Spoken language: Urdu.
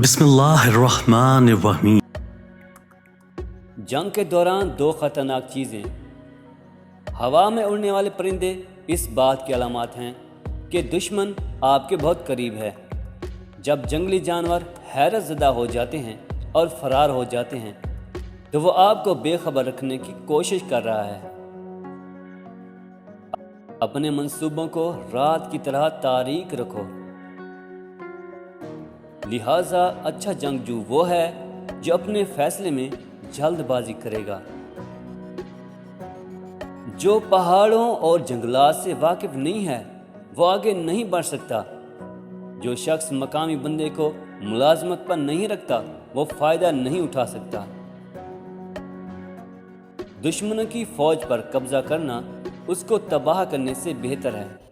بسم اللہ الرحمن الرحیم۔ جنگ کے دوران دو خطرناک چیزیں ہوا میں اڑنے والے پرندے اس بات کی علامات ہیں کہ دشمن آپ کے بہت قریب ہے۔ جب جنگلی جانور حیرت زدہ ہو جاتے ہیں اور فرار ہو جاتے ہیں تو وہ آپ کو بے خبر رکھنے کی کوشش کر رہا ہے۔ اپنے منصوبوں کو رات کی طرح تاریک رکھو، لہٰذا اچھا جنگجو وہ ہے جو اپنے فیصلے میں جلد بازی کرے گا۔ جو پہاڑوں اور جنگلات سے واقف نہیں ہے وہ آگے نہیں بڑھ سکتا۔ جو شخص مقامی بندے کو ملازمت پر نہیں رکھتا وہ فائدہ نہیں اٹھا سکتا۔ دشمنوں کی فوج پر قبضہ کرنا اس کو تباہ کرنے سے بہتر ہے۔